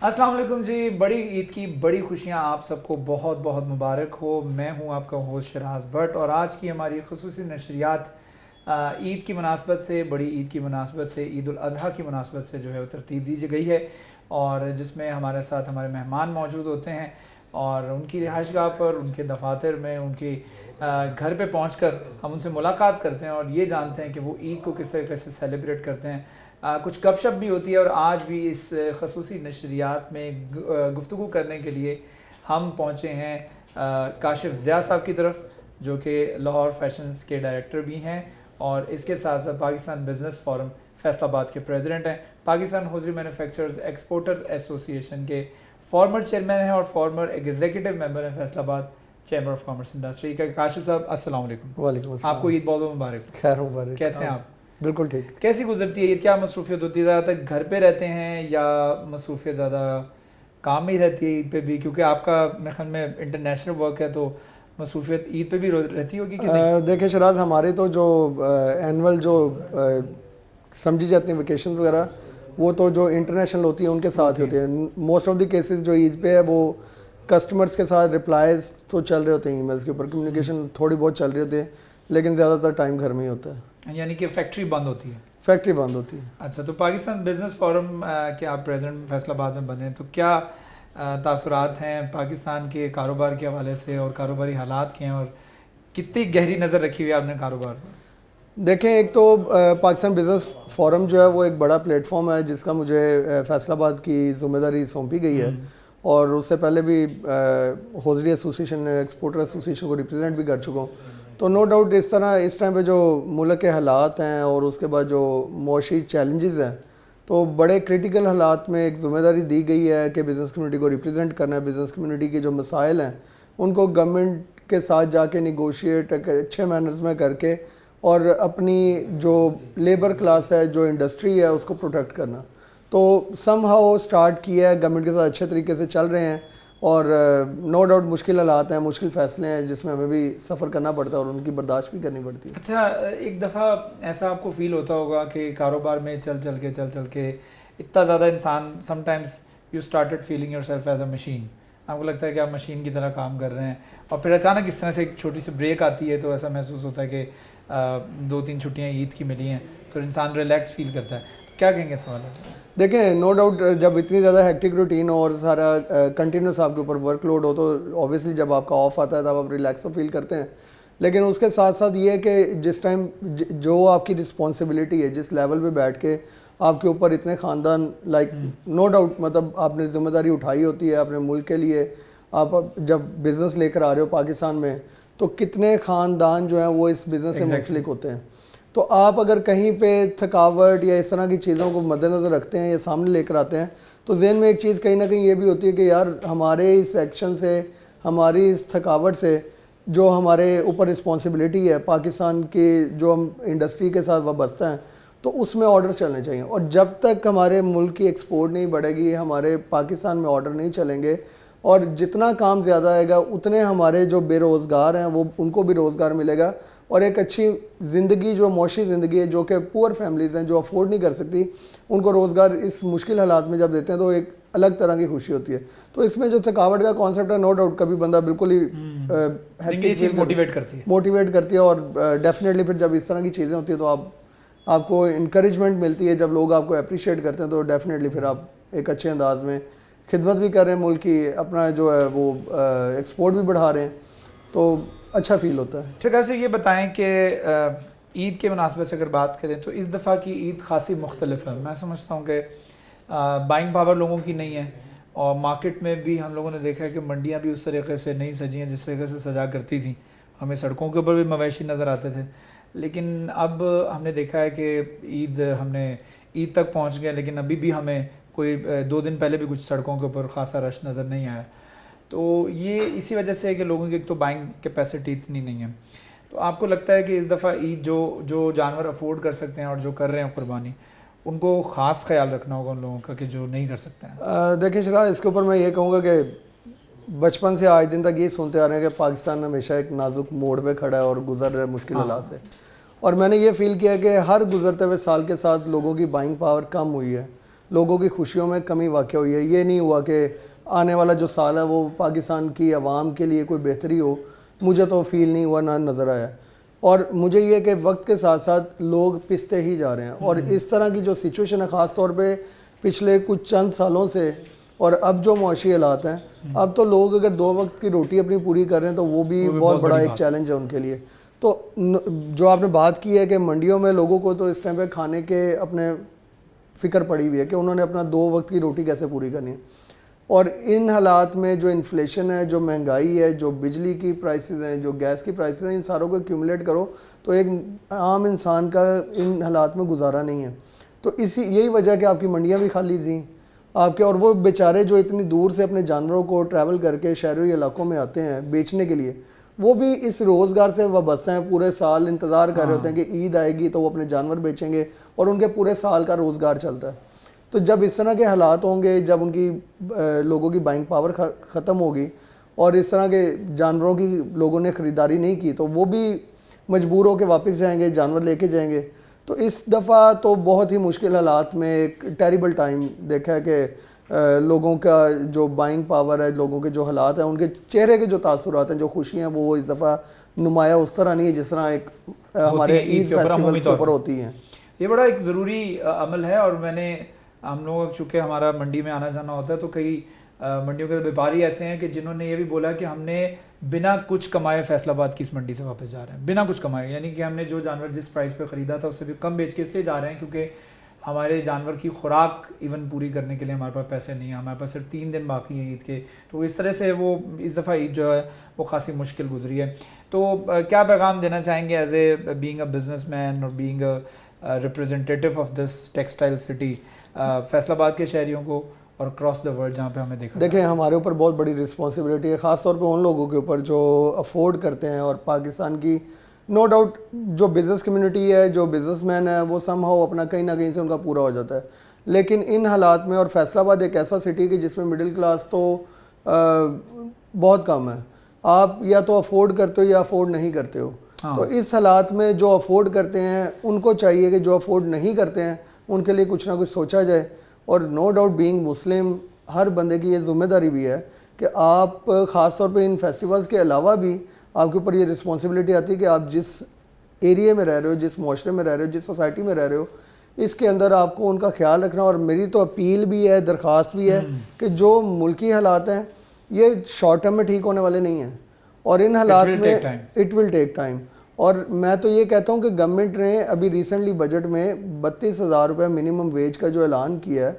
السلام علیکم جی، بڑی عید کی بڑی خوشیاں آپ سب کو بہت بہت مبارک ہو۔ میں ہوں آپ کا ہوسٹ شراز بٹ، اور آج کی ہماری خصوصی نشریات عید کی مناسبت سے، بڑی عید کی مناسبت سے، عید الاضحیٰ کی مناسبت سے جو ہے وہ ترتیب دی گئی ہے، اور جس میں ہمارے ساتھ ہمارے مہمان موجود ہوتے ہیں، اور ان کی رہائش گاہ پر، ان کے دفاتر میں، ان کی گھر پہ پہنچ کر ہم ان سے ملاقات کرتے ہیں اور یہ جانتے ہیں کہ وہ عید کو کس طریقے سے سیلیبریٹ کرتے ہیں۔ کچھ گپ شپ بھی ہوتی ہے، اور آج بھی اس خصوصی نشریات میں گفتگو کرنے کے لیے ہم پہنچے ہیں کاشف ضیاء صاحب کی طرف، جو کہ لاہور فیشنز کے ڈائریکٹر بھی ہیں، اور اس کے ساتھ ساتھ پاکستان بزنس فورم فیصل آباد کے پریزیڈنٹ ہیں، پاکستان ہوزری مینوفیکچررز ایکسپورٹر ایسوسی ایشن کے فارمر چیئرمین ہیں، اور فارمر ایگزیکٹو ممبر ہیں فیصل آباد چیمبر آف کامرس انڈسٹری کا۔ کاشف صاحب السلام علیکم۔ وعلیکم السلام۔ آپ کو عید بہت بہت مبارک۔ خیر مبارک۔ کیسے ہیں آپ؟ بالکل ٹھیک۔ کیسی گزرتی ہے عید؟ کیا مصروفیت ہوتی ہے؟ زیادہ تر گھر پہ رہتے ہیں یا مصروفیت زیادہ کام میں ہی رہتی ہے عید پہ بھی؟ کیونکہ آپ کا میرے خیال میں انٹرنیشنل ورک ہے، تو مصروفیت عید پہ بھی رہتی ہوگی کہ نہیں؟ دیکھیں شراز، ہمارے تو جو اینول جو سمجھی جاتی ہیں ویکیشنز وغیرہ، وہ تو جو انٹرنیشنل ہوتی ہیں ان کے ساتھ ہی ہوتی ہیں۔ موسٹ آف دی کیسز جو عید پہ ہے وہ کسٹمرز کے ساتھ ریپلائز تو چل رہے ہوتے ہیں، ای میلز کے اوپر کمیونیکیشن تھوڑی بہت چل رہی ہوتی ہے، لیکن زیادہ تر ٹائم گھر میں ہی ہوتا ہے۔ یعنی کہ فیکٹری بند ہوتی ہے؟ فیکٹری بند ہوتی ہے۔ اچھا، تو پاکستان بزنس فورم کے آپ پریزیڈنٹ فیصل آباد میں بنے، تو کیا تاثرات ہیں پاکستان کے کاروبار کے حوالے سے، اور کاروباری حالات کے ہیں، اور کتنی گہری نظر رکھی ہوئی ہے آپ نے کاروبار پر؟ دیکھیں، ایک تو پاکستان بزنس فورم جو ہے وہ ایک بڑا پلیٹ فارم ہے جس کا مجھے فیصل آباد کی ذمہ داری سونپی گئی ہے، اور اس سے پہلے بھی ہوزری ایسوسیشن ایکسپورٹر ایسوسیشن کو ریپرزینٹ بھی کر چکا ہوں۔ تو نو ڈاؤٹ اس طرح اس ٹائم پہ جو ملک کے حالات ہیں اور اس کے بعد جو معاشی چیلنجز ہیں، تو بڑے کرٹیکل حالات میں ایک ذمہ داری دی گئی ہے کہ بزنس کمیونٹی کو ریپرزینٹ کرنا ہے۔ بزنس کمیونٹی کے جو مسائل ہیں ان کو گورنمنٹ کے ساتھ جا کے نیگوشیٹ اچھے مینرز میں کر کے، اور اپنی جو لیبر کلاس ہے، جو انڈسٹری ہے، اس کو پروٹیکٹ کرنا۔ تو سم ہاؤ سٹارٹ کیا ہے، گورنمنٹ کے ساتھ اچھے طریقے سے چل رہے ہیں، اور نو ڈاؤٹ مشکل حالات ہیں، مشکل فیصلے ہیں جس میں ہمیں بھی سفر کرنا پڑتا ہے اور ان کی برداشت بھی کرنی پڑتی ہے۔ اچھا، ایک دفعہ ایسا آپ کو فیل ہوتا ہوگا کہ کاروبار میں چل چل کے اتنا زیادہ انسان، some times you started feeling your self as a machine, آپ کو لگتا ہے کہ آپ مشین کی طرح کام کر رہے ہیں، اور پھر اچانک اس طرح سے ایک چھوٹی سی بریک آتی ہے تو ایسا محسوس ہوتا ہے کہ 2-3 چھٹیاں عید کی ملی ہیں تو انسان ریلیکس فیل کرتا ہے۔ کیا کہیں گے اس حوالے سے؟ دیکھیں، نو ڈاؤٹ جب اتنی زیادہ ہیکٹک روٹین اور سارا کنٹینیوس آپ کے اوپر ورک لوڈ ہو تو اوبیسلی جب آپ کا آف آتا ہے تب آپ ریلیکس تو فیل کرتے ہیں، لیکن اس کے ساتھ ساتھ یہ ہے کہ جس ٹائم جو آپ کی رسپانسبلٹی ہے، جس لیول پہ بیٹھ کے آپ کے اوپر اتنے خاندان، لائک نو ڈاؤٹ مطلب آپ نے ذمہ داری اٹھائی ہوتی ہے اپنے ملک کے لیے، آپ جب بزنس لے کر آ رہے ہو پاکستان میں، تو کتنے خاندان جو ہیں وہ اس بزنس سے منسلک ہوتے ہیں۔ تو آپ اگر کہیں پہ تھکاوٹ یا اس طرح کی چیزوں کو مد نظر رکھتے ہیں یا سامنے لے کر آتے ہیں، تو ذہن میں ایک چیز کہیں نہ کہیں یہ بھی ہوتی ہے کہ یار ہمارے اس ایکشن سے، ہماری اس تھکاوٹ سے جو ہمارے اوپر رسپانسبلٹی ہے پاکستان کی، جو ہم انڈسٹری کے ساتھ وابستہ ہیں، تو اس میں آرڈر چلنے چاہیے، اور جب تک ہمارے ملک کی ایکسپورٹ نہیں بڑھے گی، ہمارے پاکستان میں آرڈر نہیں چلیں گے، اور جتنا کام زیادہ آئے گا اتنے ہمارے جو بے روزگار ہیں وہ ان کو بھی روزگار ملے گا، اور ایک اچھی زندگی، جو معاشی زندگی ہے، جو کہ پور فیملیز ہیں جو افورڈ نہیں کر سکتی، ان کو روزگار اس مشکل حالات میں جب دیتے ہیں تو ایک الگ طرح کی خوشی ہوتی ہے۔ تو اس میں جو تھکاوٹ کا کانسیپٹ ہے، نو ڈاؤٹ کبھی بندہ بالکل ہی موٹیویٹ کرتی ہے، اور ڈیفینیٹلی پھر جب اس طرح کی چیزیں ہوتی ہیں تو آپ کو انکریجمنٹ ملتی ہے، جب لوگ آپ کو اپریشیٹ کرتے ہیں تو ڈیفینیٹلی پھر آپ ایک اچھے انداز میں خدمت بھی کر رہے ہیں ملک کی، اپنا جو ہے وہ ایکسپورٹ بھی بڑھا رہے ہیں، تو اچھا فیل ہوتا ہے۔ ٹھیک ہے، سے یہ بتائیں کہ عید کے مناسبت سے اگر بات کریں تو اس دفعہ کی عید خاصی مختلف ہے۔ میں سمجھتا ہوں کہ بائنگ پاور لوگوں کی نہیں ہے، اور مارکیٹ میں بھی ہم لوگوں نے دیکھا ہے کہ منڈیاں بھی اس طریقے سے نہیں سجی ہیں جس طریقے سے سجا کرتی تھیں، ہمیں سڑکوں کے اوپر بھی مویشی نظر آتے تھے، لیکن اب ہم نے دیکھا ہے کہ ہم نے عید تک پہنچ گئے، لیکن ابھی بھی ہمیں کوئی 2 دن پہلے بھی کچھ سڑکوں کے اوپر خاصا رش نظر نہیں آیا۔ تو یہ اسی وجہ سے ہے کہ لوگوں کی ایک تو بائنگ کیپیسٹی اتنی نہیں ہے۔ تو آپ کو لگتا ہے کہ اس دفعہ عید جو جانور افورڈ کر سکتے ہیں اور جو کر رہے ہیں قربانی، ان کو خاص خیال رکھنا ہوگا ان لوگوں کا کہ جو نہیں کر سکتے ہیں؟ دیکھیں شراح، اس کے اوپر میں یہ کہوں گا کہ بچپن سے آج دن تک یہ سنتے آ رہے ہیں کہ پاکستان ہمیشہ ایک نازک موڑ پہ کھڑا ہے اور گزر رہا ہے مشکل حالات سے، اور میں نے یہ فیل کیا کہ ہر گزرتے ہوئے سال کے ساتھ لوگوں کی بائنگ پاور کم ہوئی ہے۔ لوگوں کی خوشیوں میں کمی واقع ہوئی ہے. یہ نہیں ہوا کہ آنے والا جو سال ہے وہ پاکستان کی عوام کے لیے کوئی بہتری ہو, مجھے تو فیل نہیں ہوا, نہ نظر آیا. اور مجھے یہ کہ وقت کے ساتھ ساتھ لوگ پستے ہی جا رہے ہیں, اور اس طرح کی جو سچویشن ہے خاص طور پہ پچھلے کچھ چند سالوں سے, اور اب جو معاشی حالات ہیں, اب تو لوگ اگر 2 وقت کی روٹی اپنی پوری کر رہے ہیں تو وہ بھی بہت بڑا ایک چیلنج ہے ان کے لیے. تو جو آپ نے بات کی ہے کہ منڈیوں میں لوگوں کو تو اس ٹائم پہ کھانے کے اپنے فکر پڑی ہوئی ہے کہ انہوں نے اپنا 2 وقت کی روٹی کیسے پوری کرنی ہے. اور ان حالات میں جو انفلیشن ہے, جو مہنگائی ہے, جو بجلی کی پرائسز ہیں, جو گیس کی پرائسز ہیں, ان ساروں کو ایکیومولیٹ کرو تو ایک عام انسان کا ان حالات میں گزارا نہیں ہے. تو یہی وجہ کہ آپ کی منڈیاں بھی خالی تھیں آپ کے, اور وہ بیچارے جو اتنی دور سے اپنے جانوروں کو ٹریول کر کے شہری علاقوں میں آتے ہیں بیچنے کے لیے, وہ بھی اس روزگار سے وابستہ ہیں. پورے سال انتظار کر رہے ہوتے ہیں کہ عید آئے گی تو وہ اپنے جانور بیچیں گے, اور ان کے پورے سال کا روزگار چلتا ہے. تو جب اس طرح کے حالات ہوں گے, جب ان کی لوگوں کی بائنگ پاور ختم ہوگی اور اس طرح کے جانوروں کی لوگوں نے خریداری نہیں کی, تو وہ بھی مجبور ہو کے واپس جائیں گے, جانور لے کے جائیں گے. تو اس دفعہ تو بہت ہی مشکل حالات میں ایک ٹیریبل ٹائم دیکھا ہے کہ لوگوں کا جو بائنگ پاور ہے, لوگوں کے جو حالات ہیں, ان کے چہرے کے جو تاثرات ہیں, جو خوشیاں ہیں, وہ اس دفعہ نمایاں اس طرح نہیں ہے جس طرح ایک ہمارے عید فیسٹیول کے اوپر ہوتی ہیں. یہ بڑا ایک ضروری عمل ہے. اور ہم لوگ چونکہ ہمارا منڈی میں آنا جانا ہوتا ہے, تو کئی منڈیوں کے بیپاری ایسے ہیں کہ جنہوں نے یہ بھی بولا کہ ہم نے بنا کچھ کمائے فیصل آباد کی اس منڈی سے واپس جا رہے ہیں, بنا کچھ کمائے. یعنی کہ ہم نے جو جانور جس پرائس پہ خریدا تھا اس سے بھی کم بیچ کے اس لیے جا رہے ہیں کیونکہ ہمارے جانور کی خوراک ایون پوری کرنے کے لیے ہمارے پاس پیسے نہیں ہیں, ہمارے پاس صرف 3 دن باقی ہیں عید کے. تو اس طرح سے وہ اس دفعہ عید جو ہے وہ خاصی مشکل گزری ہے. تو کیا پیغام دینا چاہیں گے as a being a business man اور being a representative of this textile city Faisalabad کے شہریوں کو اور اکراس دا ورلڈ جہاں پہ ہمیں دیکھا؟ دیکھیں, ہمارے اوپر بہت بڑی رسپانسبلٹی ہے, خاص طور پہ ان لوگوں کے اوپر جو افورڈ کرتے ہیں. اور پاکستان کی نو ڈاؤٹ جو بزنس کمیونٹی ہے, جو بزنس مین ہے, وہ سم ہاؤ اپنا کہیں نہ کہیں سے ان کا پورا ہو جاتا ہے. لیکن ان حالات میں, اور فیصل آباد ایک ایسا سٹی کہ جس میں مڈل کلاس تو بہت کم ہے, آپ یا تو افورڈ کرتے ہو یا افورڈ نہیں کرتے ہو. تو اس حالات میں جو افورڈ کرتے ہیں ان کو چاہیے کہ جو افورڈ نہیں کرتے ہیں ان کے لیے کچھ نہ کچھ سوچا جائے. اور نو ڈاؤٹ بینگ مسلم ہر بندے کی یہ ذمہ داری بھی ہے کہ آپ خاص طور پہ ان فیسٹیولز کے علاوہ بھی آپ کے اوپر یہ رسپانسبلٹی آتی ہے کہ آپ جس ایریے میں رہ رہے ہو, جس معاشرے میں رہ رہے ہو, جس سوسائٹی میں رہ رہے ہو, اس کے اندر آپ کو ان کا خیال رکھنا. اور میری تو اپیل بھی ہے, درخواست بھی ہے کہ جو ملکی حالات ہیں یہ شارٹ ٹرم میں ٹھیک ہونے والے نہیں ہیں, اور ان حالات میں اٹ ول ٹیک ٹائم. اور میں تو یہ کہتا ہوں کہ گورنمنٹ نے ابھی ریسنٹلی بجٹ میں 32,000 روپے منیمم ویج کا جو اعلان کیا ہے,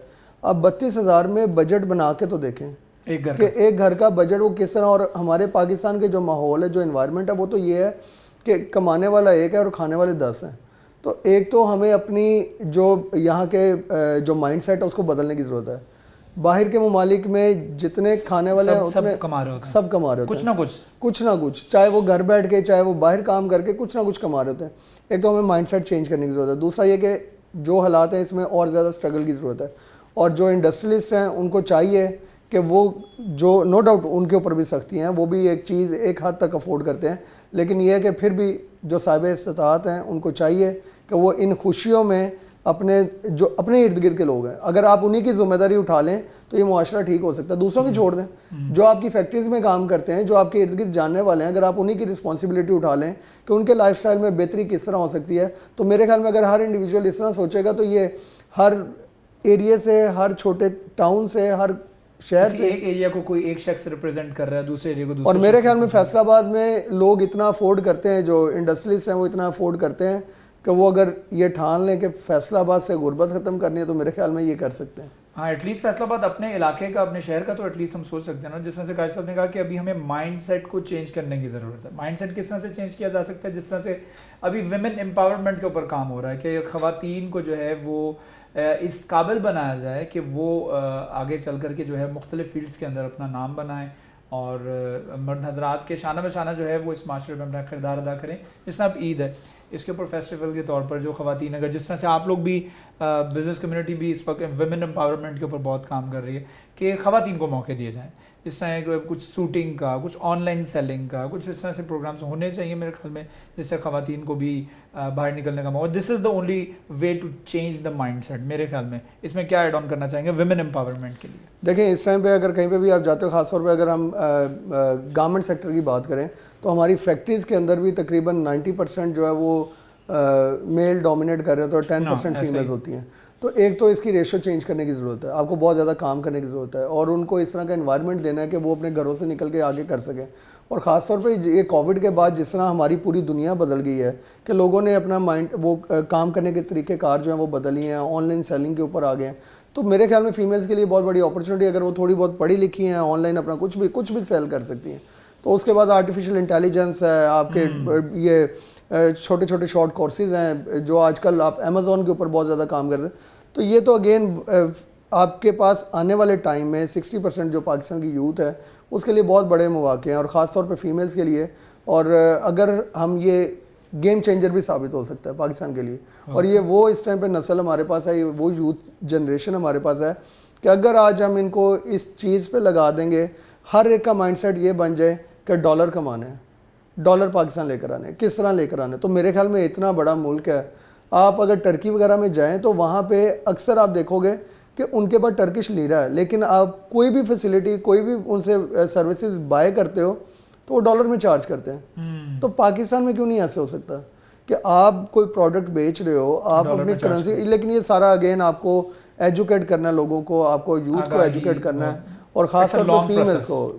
اب 32,000 میں بجٹ بنا کے تو دیکھیں کہ ایک گھر کا بجٹ وہ کس طرح. اور ہمارے پاکستان کے جو ماحول ہے, جو انوائرمنٹ ہے, وہ تو یہ ہے کہ کمانے والا ایک ہے اور کھانے والے 10 ہیں. تو ایک تو ہمیں اپنی جو یہاں کے جو مائنڈ سیٹ ہے اس کو بدلنے کی ضرورت ہے. باہر کے ممالک میں جتنے کھانے والے ہیں سب کما رہے ہوتے ہیں, سب کما رہے ہوتے ہیں کچھ نہ کچھ, چاہے وہ گھر بیٹھ کے چاہے وہ باہر کام کر کے کچھ نہ کچھ کما رہے ہوتے ہیں. ایک تو ہمیں مائنڈ سیٹ چینج کرنے کی ضرورت ہے. دوسرا یہ کہ جو حالات ہیں اس میں اور زیادہ اسٹرگل کی ضرورت ہے. اور جو انڈسٹریلسٹ ہیں ان کو چاہیے کہ وہ جو نو ڈاؤٹ ان کے اوپر بھی سختی ہیں, وہ بھی ایک چیز ایک حد تک افورڈ کرتے ہیں, لیکن یہ ہے کہ پھر بھی جو صاحب استطاعت ہیں ان کو چاہیے کہ وہ ان خوشیوں میں اپنے جو اپنے ارد گرد کے لوگ ہیں, اگر آپ انہی کی ذمہ داری اٹھا لیں تو یہ معاشرہ ٹھیک ہو سکتا ہے. دوسروں کی چھوڑ دیں, جو آپ کی فیکٹریز میں کام کرتے ہیں, جو آپ کے ارد گرد جاننے والے ہیں, اگر آپ انہی کی رسپانسبلٹی اٹھا لیں کہ ان کے لائف سٹائل میں بہتری کس طرح ہو سکتی ہے, تو میرے خیال میں اگر ہر انڈیویجول اس طرح سوچے گا تو یہ ہر ایریے سے, ہر چھوٹے ٹاؤن سے, ہر شہر سے, ایک ایریا کو کوئی ایک شخص ریپرزینٹ کر رہا ہے, دوسرے ایریا کو دوسرا. اور میرے خیال میں فیصل آباد میں لوگ اتنا افورڈ کرتے ہیں, جو انڈسٹریلسٹ ہیں وہ اتنا افورڈ کرتے ہیں کہ وہ اگر یہ ٹھان لیں کہ فیصل آباد سے غربت ختم کرنی ہے تو میرے خیال میں یہ کر سکتے ہیں. ہاں, ایٹ لیسٹ فیصل آباد اپنے علاقے کا, اپنے شہر کا تو ایٹ لیسٹ ہم سوچ سکتے ہیں نا. جس طرح سے قائد صاحب نے کہا کہ ابھی ہمیں مائنڈ سیٹ کو چینج کرنے کی ضرورت ہے. مائنڈ سیٹ کس طرح سے چینج کیا جا سکتا ہے؟ جس طرح سے ابھی ویمن امپاورمنٹ کے اوپر کام ہو رہا ہے کہ خواتین کو جو ہے وہ اس قابل بنایا جائے کہ وہ آگے چل کر کے جو ہے مختلف فیلڈز کے اندر اپنا نام بنائیں, اور مرد حضرات کے شانہ بشانہ جو ہے وہ اس معاشرے میں اپنا کردار ادا کریں. جس طرح اب عید ہے, اس کے اوپر فیسٹیول کے طور پر جو خواتین, اگر جس طرح سے آپ لوگ بھی بزنس کمیونٹی بھی اس وقت ویمن امپاورمنٹ کے اوپر بہت کام کر رہی ہے کہ خواتین کو موقع دیے جائیں. اس طرح کے کچھ سوٹنگ کا, کچھ آن لائن سیلنگ کا, کچھ اس طرح سے پروگرامس ہونے چاہیے میرے خیال میں, جس سے خواتین کو بھی باہر نکلنے کا موقع. This is the only way to change the mindset میرے خیال میں. اس میں کیا ایڈ آن کرنا چاہیں گے ویمن امپاورمنٹ کے لیے؟ دیکھیں اس ٹائم پہ اگر کہیں پہ بھی آپ جاتے ہو, خاص طور پہ اگر ہم گارمنٹ سیکٹر کی بات کریں تو ہماری فیکٹریز کے اندر بھی تقریباً 90% جو ہے وہ میل ڈومینیٹ کر رہے ہوتے ہیں اور 10% فیمیلز ہوتی ہیں. تو ایک تو اس کی ریشو چینج کرنے کی ضرورت ہے, آپ کو بہت زیادہ کام کرنے کی ضرورت ہے, اور ان کو اس طرح کا انوائرمنٹ دینا ہے کہ وہ اپنے گھروں سے نکل کے آگے کر سکیں. اور خاص طور پہ یہ کووڈ کے بعد جس طرح ہماری پوری دنیا بدل گئی ہے کہ لوگوں نے اپنا مائنڈ وہ کام کرنے کے طریقہ کار جو ہیں وہ بدلی ہیں, آن لائن سیلنگ کے اوپر آ گئے ہیں. تو میرے خیال میں فیمیلز کے لیے بہت بڑی اپرچونیٹی, اگر وہ تھوڑی بہت پڑھی لکھی ہیں, آن لائن اپنا کچھ بھی سیل کر سکتی ہیں. تو اس کے بعد آرٹیفیشیل انٹیلیجنس ہے, آپ کے یہ چھوٹے چھوٹے شارٹ کورسز ہیں جو آج کل آپ امیزون کے اوپر بہت زیادہ کام کر رہے ہیں. تو یہ تو اگین آپ کے پاس آنے والے ٹائم میں 60% جو پاکستان کی یوتھ ہے اس کے لیے بہت بڑے مواقع ہیں, اور خاص طور پہ فیمیلز کے لیے. اور اگر ہم یہ گیم چینجر بھی ثابت ہو سکتا ہے پاکستان کے لیے. اور یہ وہ اس ٹائم پہ نسل ہمارے پاس ہے, وہ یوتھ جنریشن ہمارے پاس ہے کہ اگر آج ہم ان کو اس چیز پہ لگا دیں گے, ہر ایک کا مائنڈ سیٹ یہ بن جائے کہ ڈالر کمانے ہیں, ڈالر پاکستان لے کر آنے, کس طرح لے کر آنے. تو میرے خیال میں اتنا بڑا ملک ہے, آپ اگر ٹرکی وغیرہ میں جائیں تو وہاں پہ اکثر آپ دیکھو گے کہ ان کے پاس ٹرکش لیرا ہے, لیکن آپ کوئی بھی فیسلٹی, کوئی بھی ان سے سروسز بائی کرتے ہو تو وہ ڈالر میں چارج کرتے ہیں. تو پاکستان میں کیوں نہیں ایسے ہو سکتا کہ آپ کوئی پروڈکٹ بیچ رہے ہو, آپ اپنی کرنسی, لیکن یہ سارا اگین آپ کو ایجوکیٹ کرنا ہے, لوگوں کو, آپ کو یوتھ کو ایجوکیٹ کرنا ہے, اور خاص طور پہ فیمیلز کو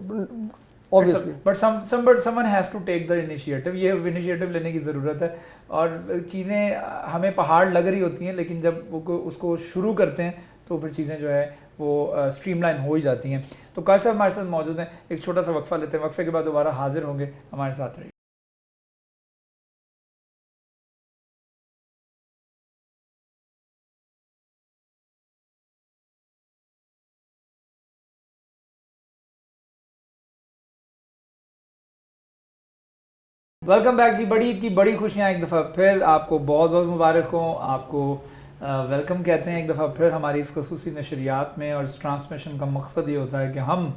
obviously. But someone has to take the initiative. یہ initiative لینے کی ضرورت ہے. اور چیزیں ہمیں پہاڑ لگ رہی ہوتی ہیں, لیکن جب اس کو شروع کرتے ہیں تو پھر چیزیں جو ہے وہ اسٹریم لائن ہو ہی جاتی ہیں. تو قاضی صاحب ہمارے ساتھ موجود ہیں, ایک چھوٹا سا وقفہ لیتے ہیں, وقفے کے بعد دوبارہ حاضر ہوں گے, ہمارے ساتھ رہیے. ویلکم بیک جی. بڑی عید کی بڑی خوشیاں ایک دفعہ پھر آپ کو بہت بہت مبارک ہوں. آپ کو ویلکم کہتے ہیں ایک دفعہ پھر ہماری اس خصوصی نشریات میں. اور اس ٹرانسمیشن کا مقصد یہ ہوتا ہے کہ ہم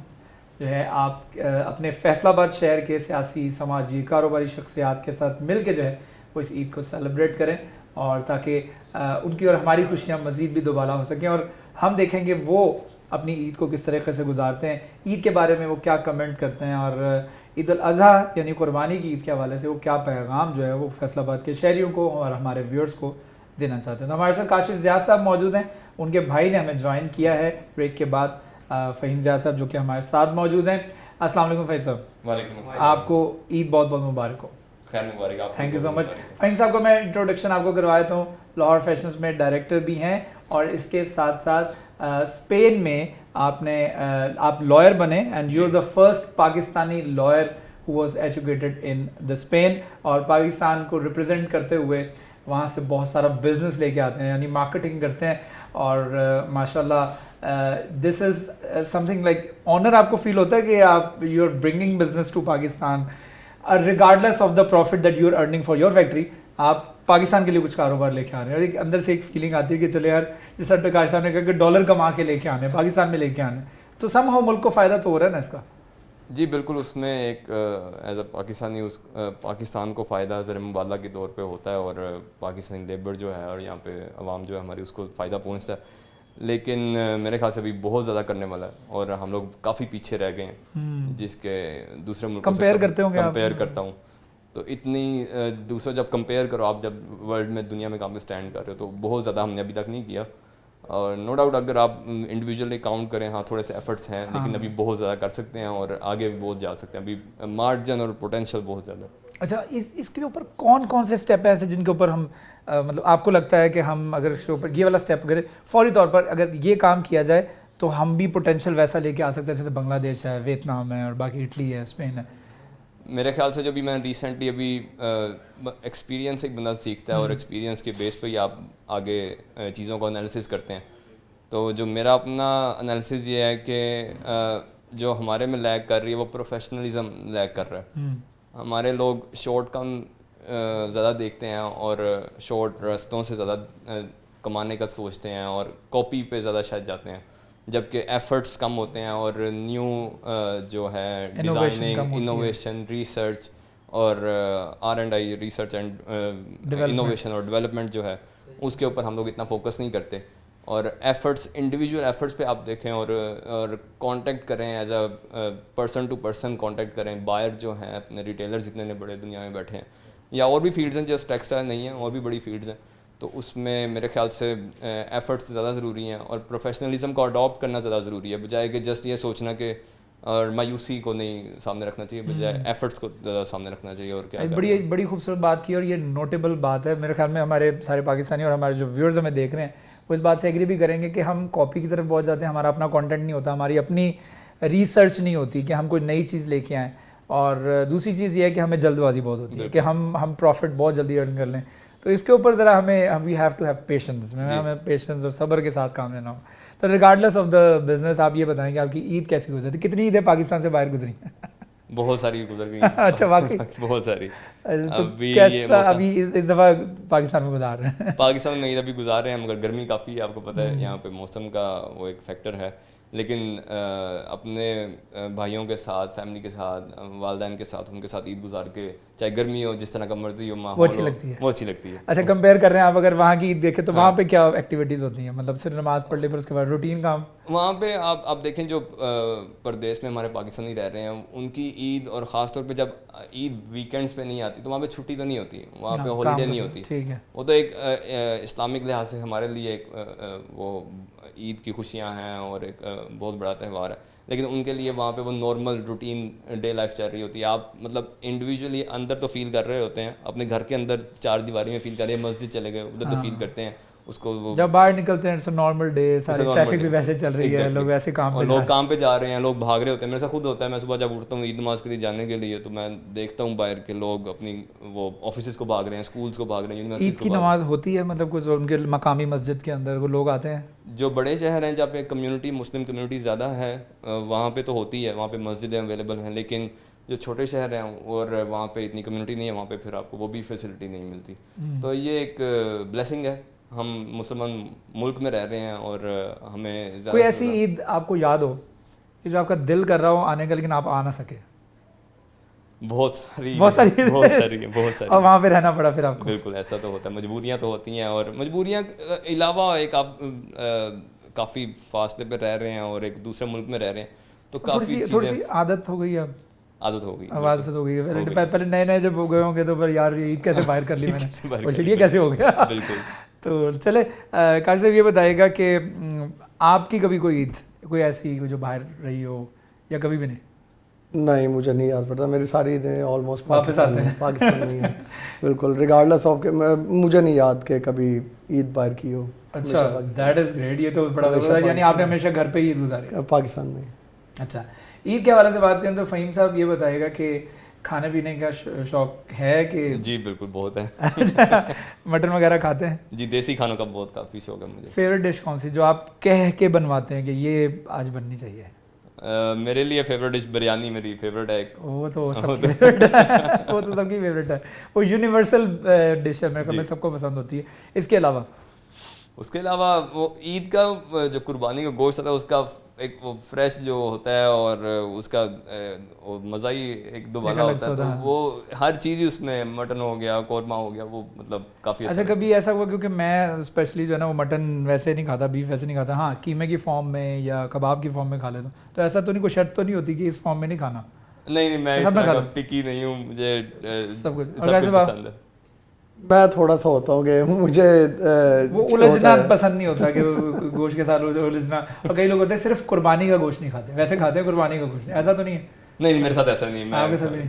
جو ہے آپ اپنے فیصل آباد شہر کے سیاسی, سماجی, کاروباری شخصیات کے ساتھ مل کے جو ہے وہ اس عید کو سیلیبریٹ کریں, اور تاکہ ان کی اور ہماری خوشیاں مزید بھی دوبالا ہو سکیں, اور ہم دیکھیں کہ وہ اپنی عید کو کس طریقے سے گزارتے ہیں, عید کے بارے میں وہ کیا کمنٹ کرتے ہیں, اور عید الاضحیٰ یعنی قربانی کی عید کے حوالے سے وہ کیا پیغام جو ہے وہ فیصل آباد کے شہریوں کو اور ہمارے ویورز کو دینا چاہتے ہیں. تو ہمارے ساتھ کاشف زیاد صاحب موجود ہیں, ان کے بھائی نے ہمیں جوائن کیا ہے بریک کے بعد, فہیم زیاد صاحب جو کہ ہمارے ساتھ موجود ہیں. السلام علیکم فہیم صاحب. وعلیکم السلام. آپ کو عید بہت بہت مبارک ہو. خیر مبارک. آپ تھینک یو سو مچ. فہیم صاحب کو میں انٹروڈکشن آپ کو کروا دیتا ہوں. لاہور فیشنز میں ڈائریکٹر بھی ہیں, اور اس کے ساتھ ساتھ اسپین میں آپ لائر بنے, and you are the first Pakistani lawyer who was educated in the Spain, اور پاکستان کو ریپرزینٹ کرتے ہوئے وہاں سے بہت سارا بزنس لے کے آتے ہیں, یعنی مارکیٹنگ کرتے ہیں. اور ماشاء اللہ this is something like honour. آپ کو فیل ہوتا ہے کہ آپ you are bringing business to Pakistan regardless of the profit that you are earning for your factory. آپ پاکستان کے لیے کچھ کاروبار لے کے آ رہے ہیں, اور ایک اندر سے ایک فیلنگ آتی ہے کہ چلے یار, جس طرح پرکاش صاحب نے کہا کہ ڈالر کما کے لے کے آنے, پاکستان میں لے کے آنے, تو سم ہاؤ ملک کو فائدہ تو ہو رہا ہے نا اس کا. جی بالکل. اس میں ایک ایز اے پاکستانی پاکستان کو فائدہ زر مبادلہ کے طور پہ ہوتا ہے, اور پاکستانی لیبر جو ہے اور یہاں پہ عوام جو ہے ہماری اس کو فائدہ پہنچتا ہے. لیکن میرے خیال سے ابھی بہت زیادہ کرنے والا ہے, اور ہم لوگ کافی پیچھے رہ گئے ہیں جس کے دوسرے ملکوں سے کمپیئر کرتا ہوں. تو اتنی دوسرا جب کمپیئر کرو آپ, جب ورلڈ میں دنیا میں کام پہ اسٹینڈ کر رہے ہو, تو بہت زیادہ ہم نے ابھی تک نہیں کیا. اور نو ڈاؤٹ اگر آپ انڈیویجولی کاؤنٹ کریں, ہاں تھوڑے سے ایفرٹس ہیں, لیکن ابھی بہت زیادہ کر سکتے ہیں اور آگے بھی بہت جا سکتے ہیں. ابھی مارجن اور پوٹینشیل بہت زیادہ. اچھا, اس کے اوپر کون سے اسٹیپ ہیں ایسے جن کے اوپر ہم مطلب آپ کو لگتا ہے کہ ہم اگر اس کے اوپر یہ والا اسٹیپ کریں فوری طور پر, اگر یہ کام کیا جائے تو ہم بھی پوٹینشیل ویسا لے کے آ سکتے ہیں جیسے بنگلہ دیش ہے, ویتنام ہے, اور باقی اٹلی ہے, اسپین ہے. میرے خیال سے جو بھی میں ریسنٹلی ابھی ایکسپیرینس ایک بندہ سیکھتا ہے, اور ایکسپیرینس کے بیس پہ ہی آپ آگے چیزوں کو انالیسس کرتے ہیں. تو جو میرا اپنا انالیسس یہ ہے کہ جو ہمارے میں لیگ کر رہی ہے وہ پروفیشنلزم لیگ کر رہا ہے. ہمارے لوگ شارٹ کم زیادہ دیکھتے ہیں, اور شارٹ رستوں سے زیادہ کمانے کا سوچتے ہیں, اور کاپی پہ زیادہ شاید جاتے ہیں. جبکہ ایفرٹس کم ہوتے ہیں اور نیو جو ہے ڈیزائننگ, انوویشن, ریسرچ اور R&I, ریسرچ اینڈ انوویشن اور ڈیولپمنٹ جو ہے اس کے اوپر ہم لوگ اتنا فوکس نہیں کرتے. اور ایفرٹس, انڈیویجول ایفرٹس پہ آپ دیکھیں اور کانٹیکٹ کریں, as a person to person contact کریں. بائر جو ہیں اپنے ریٹیلرز اتنے بڑے دنیا میں بیٹھے ہیں, یا اور بھی فیلڈز ہیں جو ٹیکسٹائل نہیں ہیں, اور بھی بڑی فیلڈز ہیں, تو اس میں میرے خیال سے ایفرٹس زیادہ ضروری ہیں اور پروفیشنلزم کو اڈاپٹ کرنا زیادہ ضروری ہے, بجائے کہ جسٹ یہ سوچنا کہ اور مایوسی کو نہیں سامنے رکھنا چاہیے, بجائے ایفرٹس کو زیادہ سامنے رکھنا چاہیے. اور کیا بڑی خوبصورت بات کی, اور یہ نوٹیبل بات ہے میرے خیال میں. ہمارے سارے پاکستانی اور ہمارے جو ویورز ہمیں دیکھ رہے ہیں وہ اس بات سے ایگری بھی کریں گے کہ ہم کاپی کی طرف بہت جاتے ہیں, ہمارا اپنا کانٹینٹ نہیں ہوتا, ہماری اپنی ریسرچ نہیں ہوتی کہ ہم کوئی نئی چیز لے کے آئیں. اور دوسری چیز یہ ہے کہ ہمیں جلد بازی بہت ہوتی ہے کہ ہم پروفٹ بہت جلدی ارن کر لیں. تو اس کے اوپر ذرا ہمیں we have to have patience, ہمیں پیشنس اور صبر کے ساتھ کام لینا ہو. تو ریگارڈلیس آف دا بزنس آپ یہ بتائیں کہ آپ کی عید کیسی گزری, کتنی عیدیں پاکستان سے باہر گزری؟ بہت ساری گزر گئی. اچھا, واقعی بہت ساری. ابھی اس دفعہ پاکستان میں گزار رہے ہیں؟ پاکستان میں عید ابھی گزار رہے ہیں, مگر گرمی کافی ہے, آپ کو پتہ ہے یہاں پہ موسم کا وہ ایک فیکٹر ہے. لیکن اپنے بھائیوں کے ساتھ, فیملی کے ساتھ, والدین کے ساتھ, ان کے ساتھ عید گزار کے, چاہے گرمی ہو, جس طرح کا مرضی ہو, ماحول وہ اچھی لگتی ہے, وہ اچھی لگتی ہے. اچھا, کمپیئر کر رہے ہیں آپ اگر وہاں کی عید دیکھیں تو وہاں پہ کیا ایکٹیویٹیز ہوتی ہیں؟ مطلب صرف نماز پڑھ لے پر اس کے بعد روٹین کام؟ وہاں پہ آپ دیکھیں جو پردیس میں ہمارے پاکستانی رہ رہے ہیں, ان کی عید, اور خاص طور پہ جب عید ویکینڈس پہ نہیں آتی تو وہاں پہ چھٹی تو نہیں ہوتی, وہاں پہ ہالیڈے نہیں ہوتی. ٹھیک ہے, وہ تو ایک اسلامک لحاظ سے ہمارے لیے ایک وہ عید کی خوشیاں ہیں اور ایک بہت بڑا تہوار ہے. لیکن ان کے لیے وہاں پہ وہ نارمل روٹین ڈے لائف چل رہی ہوتی ہے. آپ مطلب انڈیویجولی اندر تو فیل کر رہے ہوتے ہیں, اپنے گھر کے اندر چار دیواری میں فیل کر رہے ہیں, مسجد چلے گئے ادھر تو فیل کرتے ہیں اس کو. جب باہر نکلتے ہیں اٹس اے نارمل ڈے, ساری ٹریفک بھی ویسے چل رہی ہے, لوگ ویسے کام پہ, لوگ کام پہ جا رہے ہیں, لوگ بھاگ رہے ہوتے ہیں. میرے ساتھ خود ہوتا ہے, میں صبح جب اٹھتا ہوں عید نماز کے لیے جانے کے لیے تو میں دیکھتا ہوں باہر کے لوگ اپنی وہ آفیسز کو بھاگ رہے ہیں, اسکولس کو بھاگ رہے ہیں, یونیورسٹیز کو. عید کی نماز ہوتی ہے مطلب کچھ ان کے مقامی مسجد کے اندر وہ لوگ آتے ہیں؟ جو بڑے شہر ہیں جہاں پہ کمیونٹی, مسلم کمیونٹی زیادہ ہے, وہاں پہ تو ہوتی ہے, وہاں پہ مسجدیں اویلیبل ہیں. لیکن جو چھوٹے شہر ہیں اور وہاں پہ اتنی کمیونٹی نہیں ہے, وہاں پہ پھر آپ کو وہ بھی فیسلٹی نہیں ملتی. تو یہ ایک بلیسنگ ہے, ہم مسلمان ملک میں رہ رہے ہیں اور ہمیں کوئی ایسی عید آپ کو یاد ہو کہ جو آپ کا دل کر رہا ہو آنے کا لیکن آپ آ نہ سکے؟ بہت ساری اور وہاں پہ رہنا پڑا پھر آپ کو؟ بالکل, ایسا تو ہوتا ہے, مجبوریاں تو ہوتی ہیں. اور مجبوریاں علاوہ ایک آپ کافی فاصلے پہ رہ رہے ہیں اور ایک دوسرے ملک میں رہ رہے ہیں تو کافی تھوڑی سی عادت ہو گئی. اب عادت ہو گئی, عادت ہو گئی. پہلے نئے جب ہو گئے ہوں گے تو پھر یار عید کیسے باہر کر لی میں نے, وہ چلیے کیسے ہو گیا. بالکل. تو چلے کاش صاحب یہ بتائیے گا کہ آپ کی کبھی کوئی عید کوئی ایسی جو باہر رہی ہو یا کبھی بھی نہیں؟ نہیں, مجھے نہیں یاد پڑتا, میری ساری عیدیں آلموسٹ واپس آتے ہیں پاکستان میں ہیں. بالکل, ریگارڈلیس آف کہ مجھے نہیں یاد کہ کبھی عید باہر کی ہو. اچھا, دیٹ از گریٹ. یہ تو بڑا, یعنی آپ نے ہمیشہ گھر پہ عید گزاری پاکستان میں. اچھا, عید کے حوالے سے بات کریں تو فہیم صاحب یہ بتائیے گا کہ کھانے پینے کا شوق ہے کہ؟ جی بالکل, بہت ہے. مٹن وغیرہ کھاتے ہیں؟ جی, دیسی کھانوں کا بہت کافی شوق ہے مجھے. فیوریٹ ڈش کون سی جو آپ کہہ کے بنواتے ہیں کہ یہ آج بننی چاہیے؟ میرے لیے فیوریٹ ڈش بریانی میری فیوریٹ ہے. وہ تو سب کی فیوریٹ ہے, وہ تو سب کی فیوریٹ ہے, وہ یونیورسل ڈش ہے, میرے خیال میں سب کو پسند ہوتی ہے. اس کے علاوہ وہ عید کا جو قربانی کا گوشت ہوتا ہے اس کا ایک وہ فریش جو ہوتا ہے اور اس کا مزہ ہی ایک دوبارہ ہوتا ہے. تو وہ ہر چیز اس میں, مٹن ہو گیا, قورمہ ہو گیا, وہ مطلب کافی اچھا. کبھی ایسا ہوا, کیونکہ میں اسپیشلی جو ہے نا وہ مٹن ویسے نہیں کھاتا, بیف ویسے نہیں کھاتا, ہاں قیمے کی فارم میں یا کباب کی فارم میں کھا لیتا ہوں, تو ایسا تو نہیں, کوئی شرط تو نہیں ہوتی کہ اس فارم میں نہیں کھانا؟ نہیں, میں اس طرح کا پکی نہیں ہوں, مجھے سب کچھ پسند ہے. میں تھوڑا سا ہوتا ہوں کہ مجھے وہ الجھنا پسند نہیں ہوتا کہ گوشت کے ساتھ الجھنا. اور کئی لوگ ہوتے ہیں صرف قربانی کا گوشت نہیں کھاتے, ویسے کھاتے ہیں قربانی کا گوشت, ایسا تو نہیں ہے؟ نہیں, میرے ساتھ ایسا نہیں, میں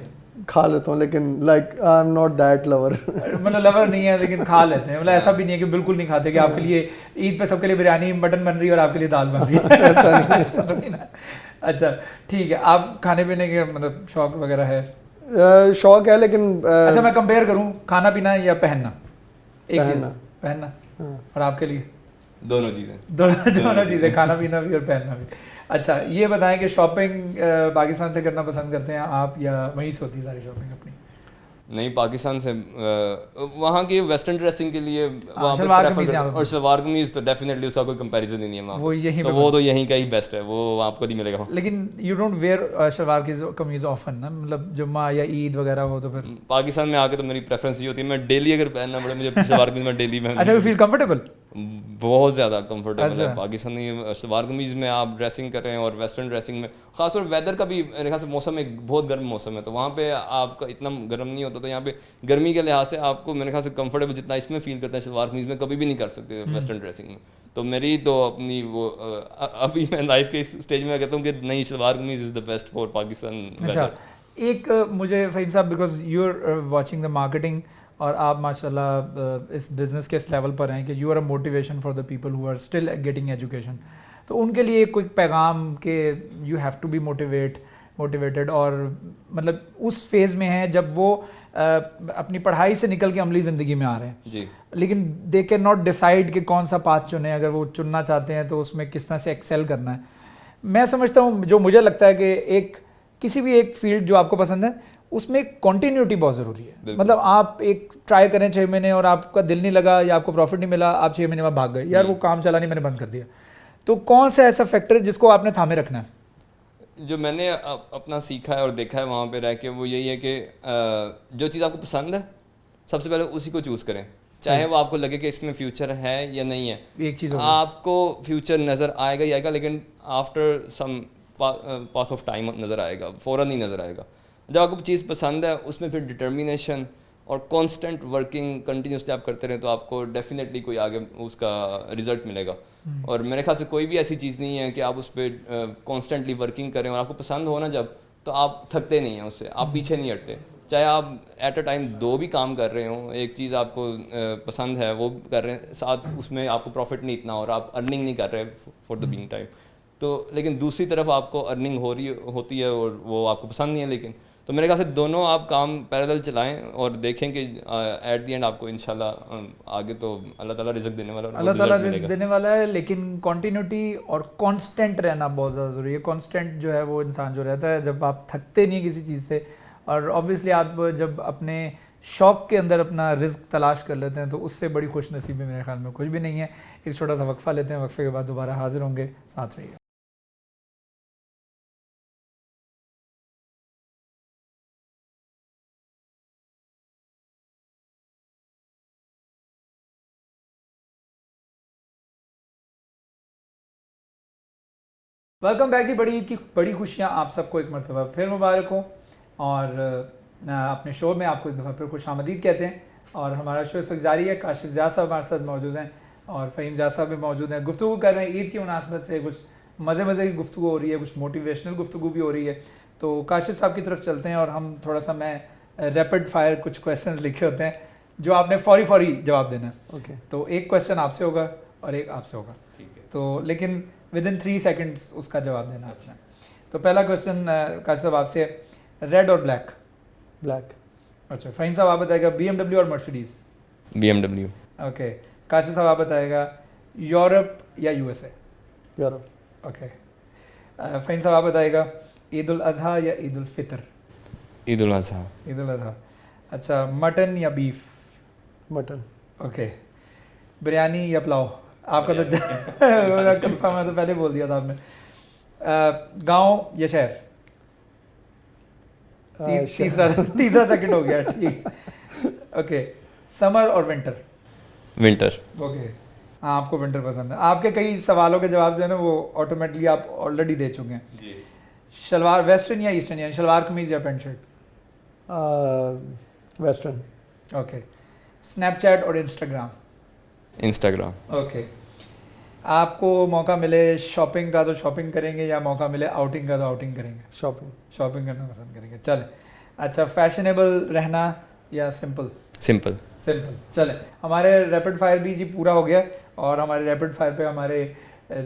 کھا لیتا ہوں لیکن like I am not that lover. مطلب لور نہیں ہے لیکن کھا لیتے ہیں, مطلب ایسا بھی نہیں ہے کہ بالکل نہیں کھاتے کہ آپ کے لیے عید پہ سب کے لیے بریانی مٹن بن رہی ہے اور آپ کے لیے دال بن رہی ہے, ایسا تو نہیں نا. اچھا ٹھیک ہے, آپ کھانے پینے کے مطلب شوق وغیرہ ہے؟ شوق ہے لیکن اچھا میں کمپیئر کروں کھانا پینا یا پہننا, ایک چیز پہننا, اور آپ کے لیے دونوں چیزیں, دونوں چیزیں, کھانا پینا بھی اور پہننا بھی. اچھا یہ بتائیں کہ شاپنگ پاکستان سے کرنا پسند کرتے ہیں آپ یا وہیں سے ہوتی ہے ساری شاپنگ اپنی؟ نہیں پاکستان سے وہاں کی ویسٹرن ڈریسنگ کے لیے وہاں پہ شلوار پریفر قمیض کرتے ہیں, اور شلوار قمیض تو ڈیفینیٹلی اس کا کوئی کمپیریزن ہی نہیں ہے وہاں وہ یہیں تو وہ تو یہیں کا ہی بیسٹ ہے, وہ آپ کو نہیں ملے گا. لیکن یو ڈونٹ ویئر شلوار کی قمیض آفن نا, مطلب جمعہ یا عید وغیرہ ہو تو پھر پاکستان میں آ کے تو میری پریفرنس یہ ہوتی ہے میں ڈیلی اگر پہننا پڑے مجھے شلوار قمیض میں ڈیلی میں اچھا, یو فیل کمفرٹیبل؟ بہت زیادہ کمفرٹیبل ہے پاکستانی شلوار قمیض میں آپ ڈریسنگ کر رہے ہیں, اور ویسٹرن ڈریسنگ میں خاص طور ویدر کا بھی میرے خیال سے موسم ایک بہت گرم موسم ہے, تو وہاں پہ آپ کا اتنا گرم نہیں ہوتا, تو یہاں پہ گرمی کے لحاظ سے آپ کو میرے خیال سے کمفرٹیبل جتنا اس میں فیل کرتے ہیں شلوار قمیض میں کبھی بھی نہیں کر سکتے ویسٹرن ڈریسنگ میں. تو میری تو اپنی وہ ابھی میں لائف کے اس اسٹیج میں کہتا ہوں کہ نہیں shalwar kameez is the best for Pakistan. اچھا, ایک مجھے فہیم صاحب, because you are watching the marketing اور آپ ماشاء اللہ اس بزنس کے اس لیول پر ہیں کہ you are a motivation for the people who are still getting education, تو ان کے لیے ایک کوئی پیغام کہ you have to be motivated, اور مطلب اس فیز میں ہیں جب وہ اپنی پڑھائی سے نکل کے عملی زندگی میں آ رہے ہیں جی, لیکن دے کین ناٹ ڈیسائڈ کہ کون سا پاتھ چنیں, اگر وہ چننا چاہتے ہیں تو اس میں کس طرح سے ایکسیل کرنا ہے. میں سمجھتا ہوں جو مجھے لگتا ہے کہ ایک کسی بھی ایک فیلڈ جو آپ کو پسند ہے اس میں کنٹینیوٹی بہت ضروری ہے. مطلب آپ ایک ٹرائی کریں 6 مہینے اور آپ کا دل نہیں لگا یا آپ کو پروفٹ نہیں ملا, آپ 6 مہینے بعد بھاگ گئے, یار وہ کام چلا نہیں میں نے بند کر دیا, تو کون سا ایسا فیکٹر ہے جس کو آپ نے تھامے رکھنا ہے؟ جو میں نے اپنا سیکھا ہے اور دیکھا ہے وہاں پہ رہ کے وہ یہی ہے کہ جو چیز آپ کو پسند ہے سب سے پہلے اسی کو چوز کریں, چاہے وہ آپ کو لگے کہ اس میں فیوچر ہے یا نہیں ہے. ایک چیز آپ کو فیوچر نظر آئے گا ہی آئے گا, لیکن after some pass of time نظر آئے گا, فوراً نہیں نظر آئے گا. جب آپ کو چیز پسند ہے اس میں پھر ڈٹرمینیشن اور کانسٹنٹ ورکنگ کنٹینیوسلی آپ کرتے رہیں تو آپ کو ڈیفینیٹلی کوئی آگے اس کا رزلٹ ملے گا. اور میرے خیال سے کوئی بھی ایسی چیز نہیں ہے کہ آپ اس پہ کانسٹنٹلی ورکنگ کریں اور آپ کو پسند ہو نا جب, تو آپ تھکتے نہیں ہیں اس سے, آپ پیچھے نہیں ہٹتے. چاہے آپ ایٹ اے ٹائم 2 بھی کام کر رہے ہوں, ایک چیز آپ کو پسند ہے وہ کر رہے ہیں, ساتھ اس میں آپ کو پروفٹ نہیں اتنا اور آپ ارننگ نہیں کر رہے فار دا بینگ ٹائم, تو لیکن دوسری طرف آپ کو ارننگ ہوتی ہے اور وہ آپ کو پسند نہیں ہے. لیکن تو میرے خیال سے دونوں آپ کام پیرالل چلائیں اور دیکھیں کہ ایٹ دی اینڈ آپ کو انشاءاللہ آگے تو اللہ تعالیٰ رزق دینے والا ہے, اللہ تعالیٰ رزق دینے والا ہے, لیکن کنٹینیوٹی اور کانسٹنٹ رہنا بہت زیادہ ضروری ہے. کانسٹنٹ جو ہے وہ انسان جو رہتا ہے جب آپ تھکتے نہیں کسی چیز سے, اور آبویسلی آپ جب اپنے شوق کے اندر اپنا رزق تلاش کر لیتے ہیں تو اس سے بڑی خوش نصیبی میرے خیال میں کچھ بھی نہیں ہے. ایک چھوٹا سا وقفہ لیتے ہیں, وقفے کے بعد دوبارہ حاضر ہوں گے, ساتھ رہیے. ویلکم بیک جی. بڑی عید کی بڑی خوشیاں آپ سب کو ایک مرتبہ پھر مبارک ہوں, اور اپنے شو میں آپ کو ایک دفعہ پھر خوش آمدید کہتے ہیں. اور ہمارا شو اس وقت جاری ہے. کاشف زیاد صاحب ہمارے ساتھ موجود ہیں اور فہیم زیاد صاحب بھی موجود ہیں. گفتگو کر رہے ہیں عید کی مناسبت سے, کچھ مزے کی گفتگو ہو رہی ہے, کچھ موٹیویشنل گفتگو بھی ہو رہی ہے. تو کاشف صاحب کی طرف چلتے ہیں اور ہم تھوڑا سا, میں ریپڈ فائر کچھ کویسچنز لکھے ہوتے ہیں جو آپ نے فوری جواب دینا ہے. اوکے, تو ایک کویسچن آپ سے ہوگا اور ایک آپ سے ہوگا, تو لیکن ودن 3 سیکنڈس اس کا جواب دینا. اچھا, تو پہلا کویشچن کاشف صاحب آپ سے, ریڈ اور بلیک؟ بلیک. اچھا, فہیم صاحب آپ بتائے گا بی ایم ڈبلیو اور مرسیڈیز؟ BMW. اوکے, کاشف صاحب آپ بتائے گا یورپ یا USA؟ یورپ. اوکے, فہیم صاحب آپ بتائے گا عید الاضحیٰ یا عید الفطر؟ عید الاضحیٰ. عید الاضحیٰ. اچھا, مٹن یا بیف؟ مٹن. اوکے, بریانی یا پلاؤ؟ آپ کا تو کنفرم ہے, تو پہلے بول دیا تھا آپ نے. گاؤں یا شہر؟ تیسرا سیکنڈ ہو گیا, ٹھیک. اوکے, سمر اور ونٹر؟ ونٹر. اوکے, ہاں آپ کو ونٹر پسند ہے. آپ کے کئی سوالوں کے جواب جو ہے نا وہ آٹومیٹکلی آپ آلریڈی دے چکے ہیں. جی. شلوار ویسٹرن یا ایسٹرن, یعنی شلوار قمیض یا pant shirt? Western. Okay, Snapchat اور انسٹاگرام؟ انسٹاگرام. اوکے, آپ کو موقع ملے شاپنگ کا تو شاپنگ کریں گے, یا موقع ملے آؤٹنگ کا تو آؤٹنگ کریں گے؟ شاپنگ. شاپنگ کرنا پسند کریں گے. چلیں, اچھا, فیشنیبل رہنا یا سمپل؟ سمپل. سمپل. چلیں, ہمارے ریپڈ فائر بھی جی پورا ہو گیا, اور ہمارے ریپڈ فائر پہ ہمارے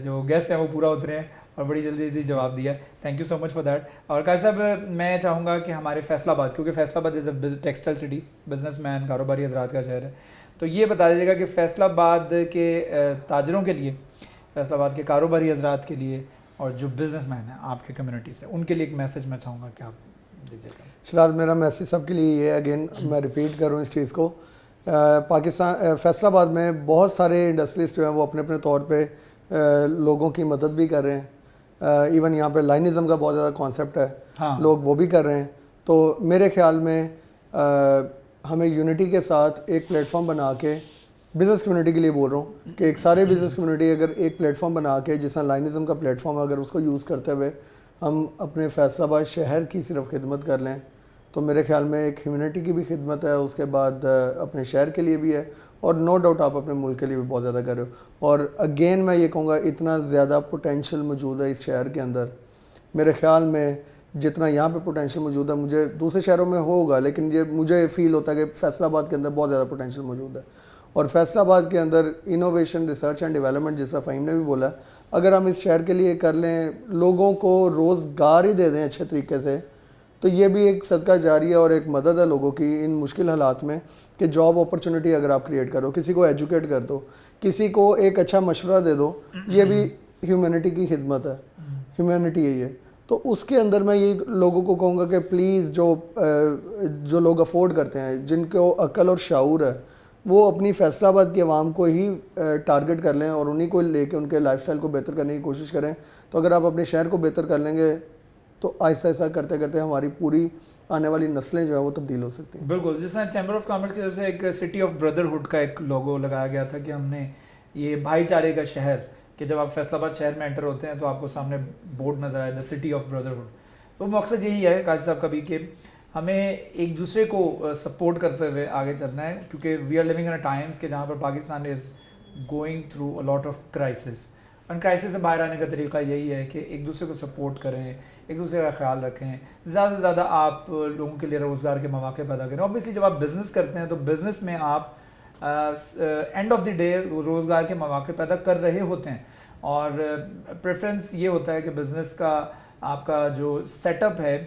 جو گیسٹ ہیں وہ پورا اترے ہیں اور بڑی جلدی جواب دیا. Thank you so much for that. اور کاشف صاحب, میں چاہوں گا کہ ہمارے فیصل آباد, کیونکہ فیصل آباد از اے ٹیکسٹائل سٹی, بزنس مین, کاروباری حضرات کا شہر ہے, تو یہ بتا دیجیے گا کہ فیصل آباد کے تاجروں کے لیے, فیصل آباد کے کاروباری حضرات کے لیے, اور جو بزنس مین ہیں آپ کے کمیونٹی سے, ان کے لیے ایک میسج میں چاہوں گا کہ آپ شراز میرا میسیج سب کے لیے یہ ہے, اگین میں ریپیٹ کروں اس چیز کو, پاکستان فیصل آباد میں بہت سارے انڈسٹریسٹ جو ہیں وہ اپنے اپنے طور پہ لوگوں کی مدد بھی کر رہے ہیں. ایون یہاں پہ لائنزم کا بہت زیادہ کانسیپٹ ہے, لوگ وہ بھی کر رہے ہیں. تو میرے خیال میں ہمیں یونٹی کے ساتھ ایک پلیٹ فارم بنا کے, بزنس کمیونٹی کے لیے بول رہا ہوں کہ ایک سارے بزنس کمیونٹی اگر ایک پلیٹ فارم بنا کے, جس طرح لائنزم کا پلیٹ فارم اگر اس کو یوز کرتے ہوئے ہم اپنے فیصل آباد شہر کی صرف خدمت کر لیں تو میرے خیال میں ایک ہیومینٹی کی بھی خدمت ہے, اس کے بعد اپنے شہر کے لیے بھی ہے, اور نو ڈاؤٹ آپ اپنے ملک کے لیے بھی بہت زیادہ کر رہے ہو. اور اگین میں یہ کہوں گا اتنا زیادہ پوٹینشیل موجود ہے اس شہر کے اندر, میرے خیال میں جتنا یہاں پہ پوٹینشیل موجود ہے, مجھے دوسرے شہروں میں ہوگا لیکن یہ مجھے فیل ہوتا ہے کہ فیصل آباد کے اندر بہت زیادہ پوٹینشیل موجود ہے. اور فیصل آباد کے اندر انوویشن, ریسرچ اینڈ ڈیولپمنٹ, جیسا فہیم نے بھی بولا, اگر ہم اس شہر کے لیے کر لیں, لوگوں کو روزگار ہی دے دیں اچھے طریقے سے, تو یہ بھی ایک صدقہ جاریہ اور ایک مدد ہے لوگوں کی ان مشکل حالات میں کہ جاب اپرچونٹی اگر آپ کریٹ کرو, کسی کو ایجوکیٹ کر دو, کسی کو ایک اچھا مشورہ دے دو, یہ بھی ہیومینٹی کی خدمت ہے, ہیومینٹی ہے یہ. تو اس کے اندر میں یہ لوگوں کو کہوں گا کہ پلیز جو لوگ افورڈ کرتے ہیں, جن کو عقل اور شعور ہے, وہ اپنی فیصل آباد کی عوام کو ہی ٹارگٹ کر لیں اور انہی کو لے کے ان کے لائف اسٹائل کو بہتر کرنے کی کوشش کریں. تو اگر آپ اپنے شہر کو بہتر کر لیں گے تو آہستہ آہستہ کرتے کرتے ہماری پوری آنے والی نسلیں جو ہیں وہ تبدیل ہو سکتی ہیں. بالکل, جس طرح چیمبر آف کامرس کی طرف سے ایک سٹی آف بردرہڈ کا ایک لوگو لگایا گیا تھا کہ ہم نے یہ بھائی چارے کا شہر, کہ جب آپ فیصل آباد شہر میں انٹر ہوتے ہیں تو آپ کو سامنے بورڈ نظر آئے, دا سٹی آف بردرہڈ. تو مقصد یہی ہے قاضی صاحب کا بھی کہ ہمیں ایک دوسرے کو سپورٹ کرتے ہوئے آگے چلنا ہے, کیونکہ we are living in a times کہ جہاں پر Pakistan is going through a lot of crisis. اور کرائسس سے باہر آنے کا طریقہ یہی ہے کہ ایک دوسرے کو سپورٹ کریں, ایک دوسرے کا خیال رکھیں, زیادہ سے زیادہ آپ لوگوں کے لیے روزگار کے مواقع پیدا کریں. اوبیسلی جب آپ بزنس کرتے ہیں تو بزنس میں آپ اینڈ آف دی ڈے روزگار کے مواقع پیدا کر رہے ہوتے ہیں, اور پریفرنس یہ ہوتا ہے کہ بزنس کا آپ کا جو سیٹ اپ ہے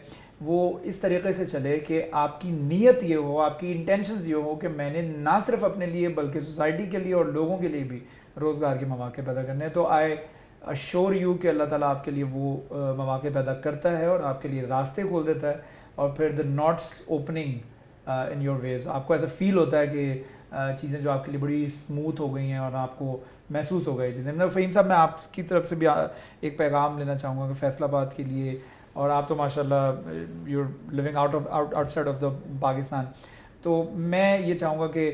وہ اس طریقے سے چلے کہ آپ کی نیت یہ ہو, آپ کی انٹینشنز یہ ہو کہ میں نے نہ صرف اپنے لیے بلکہ سوسائٹی کے لیے اور لوگوں کے لیے بھی روزگار کے مواقع پیدا کرنے ہیں. تو آئی اشور یو کہ اللہ تعالیٰ آپ کے لیے وہ مواقع پیدا کرتا ہے اور آپ کے لیے راستے کھول دیتا ہے, اور پھر دا ناٹس اوپننگ ان یور ویز. آپ کو ایسا فیل ہوتا ہے کہ چیزیں جو آپ کے لیے بڑی اسموتھ ہو گئی ہیں اور آپ کو محسوس ہو گئی چیزیں. فہیم صاحب, میں آپ کی طرف سے بھی ایک پیغام لینا چاہوں گا کہ فیصل آباد کے لیے, اور آپ تو ماشاء اللہ you living outside of the Pakistan, تو میں یہ چاہوں گا کہ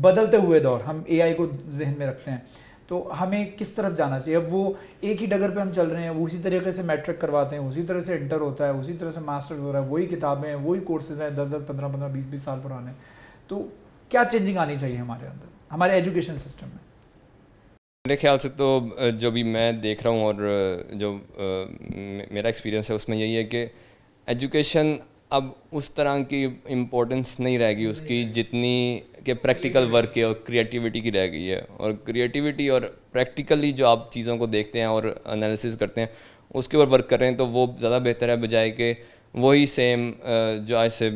بدلتے ہوئے دور, ہم اے آئی کو ذہن میں رکھتے ہیں, تو ہمیں کس طرف جانا چاہیے. اب وہ ایک ہی ڈگر پہ ہم چل رہے ہیں, وہ اسی طریقے سے میٹرک کرواتے ہیں, اسی طرح سے انٹر ہوتا ہے, اسی طرح سے ماسٹر ہو رہا ہے, وہی کتابیں ہیں, وہی کورسز ہیں 10 15 20 سال پرانے. تو کیا چینجنگ آنی چاہیے ہمارے اندر, ہمارے ایجوکیشن سسٹم میں؟ میرے خیال سے تو جو بھی میں دیکھ رہا ہوں اور جو میرا ایکسپیرینس ہے اس میں یہی ہے کہ ایجوکیشن اب اس طرح کی امپورٹنس نہیں رہ گئی اس کی جتنی کہ پریکٹیکل ورک ہے اور کریٹیوٹی کی رہ گئی ہے. اور کریٹیوٹی اور پریکٹیکلی جو آپ چیزوں کو دیکھتے ہیں اور انالیسس کرتے ہیں اس کے اوپر ورک کر رہے ہیں تو وہ زیادہ بہتر ہے, بجائے کہ وہی سیم جو آج سے